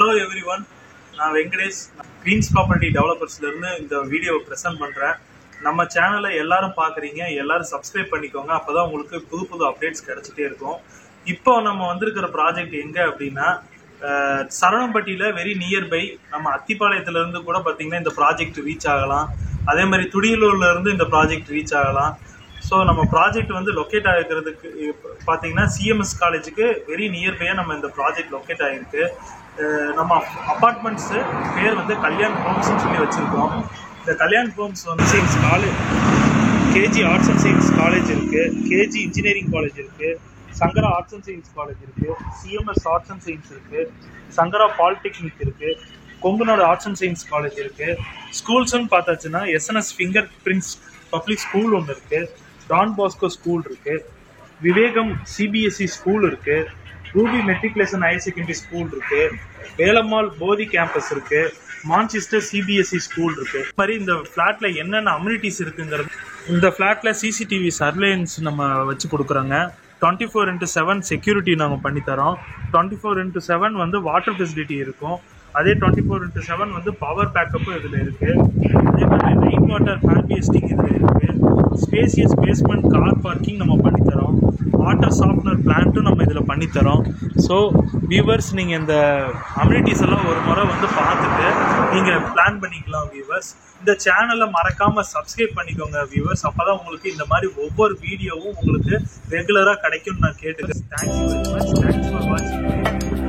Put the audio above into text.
Hello everyone, நான் Venkatesh Queens Property Developersல இருந்து இந்த வீடியோவை பிரசன்ட் பண்றேன். நம்ம சேனலை எல்லாரும் பாக்குறீங்க, எல்லாரும் சப்ஸ்கிரைப் பண்ணிக்கோங்க. அப்பதான் உங்களுக்கு புது புது அப்டேட்ஸ் கிடைச்சிட்டே இருக்கும். இப்போ நம்ம வந்திருக்கிற ப்ராஜெக்ட் எங்க அப்படின்னா சரவணம்பட்டியில வெரி நியர்பை. நம்ம அத்திப்பாளையத்துல இருந்து கூட பாத்தீங்கன்னா இந்த ப்ராஜெக்ட் ரீச் ஆகலாம். அதே மாதிரி துடியலூர்ல இருந்து இந்த ப்ராஜெக்ட் ரீச் ஆகலாம். ஸோ நம்ம ப்ராஜெக்ட் வந்து லொக்கேட் ஆகிருக்கிறதுக்கு பார்த்தீங்கன்னா சிஎம்எஸ் காலேஜுக்கு வெரி நியர்பையாக நம்ம இந்த ப்ராஜெக்ட் லொக்கேட் ஆகிருக்கு. நம்ம அப்பார்ட்மெண்ட்ஸு பேர் வந்து கல்யாண் ஹோம்ஸ்ன்னு சொல்லி வச்சுருக்கோம். இந்த கல்யாண் ஹோம்ஸ் வந்து science college, KG arts and science college இருக்குது, கேஜி இன்ஜினியரிங் காலேஜ் இருக்குது, Sankara arts and science college இருக்குது, சிஎம்எஸ் ஆர்ட்ஸ் அண்ட் சயின்ஸ் இருக்குது, சங்கரா பாலிடெக்னிக் இருக்குது, Kongunadu arts and science college இருக்குது. ஸ்கூல்ஸ்ன்னு பார்த்தாச்சுன்னா SNS finger prints public school ஒன்று இருக்குது, டான் பாஸ்கோ ஸ்கூல் இருக்கு, விவேகம் சிபிஎஸ்இ ஸ்கூல் இருக்கு, Ruby matriculation higher secondary school இருக்கு, வேலம்மாள் போதி கேம்பஸ் இருக்கு, மான்செஸ்டர் சிபிஎஸ்இ ஸ்கூல் இருக்கு. இது மாதிரி இந்த பிளாட்ல என்னென்ன அம்யூனிட்டிஸ் இருக்குங்கிறது, இந்த பிளாட்ல சிசிடிவி சர்வேலன்ஸ் நம்ம வச்சு கொடுக்குறோங்க. 24x7 செக்யூரிட்டி நாங்கள் பண்ணித்தரோம். 24x7 வந்து வாட்டர் ஃபெசிலிட்டி இருக்கும். அதே 24x7 வந்து பவர் பேக்கப்பும் இதில் இருக்குது. அதே மாதிரி ரெயின் வாட்டர் ஹார்வெஸ்டிங் இதில் இருக்குது. ஸ்பேசியஸ் பேஸ்மெண்ட் கார் பார்க்கிங் நம்ம பண்ணித்தரோம். வாட்டர் சாஃப்ட்னர் பிளான்ட்டும் நம்ம இதில் பண்ணித்தரோம். ஸோ வியூவர்ஸ், நீங்கள் இந்த அம்யூனிட்டிஸ் எல்லாம் ஒரு முறை வந்து பார்த்துட்டு நீங்கள் பிளான் பண்ணிக்கலாம் வியூவர்ஸ். இந்த சேனலை மறக்காமல் சப்ஸ்கிரைப் பண்ணிக்கோங்க வியூவர்ஸ். அப்போ தான் உங்களுக்கு இந்த மாதிரி ஒவ்வொரு வீடியோவும் உங்களுக்கு ரெகுலராக கிடைக்கும்னு நான் கேட்டுக்கிறேன். Thank you very much. Thanks for வாட்சிங்.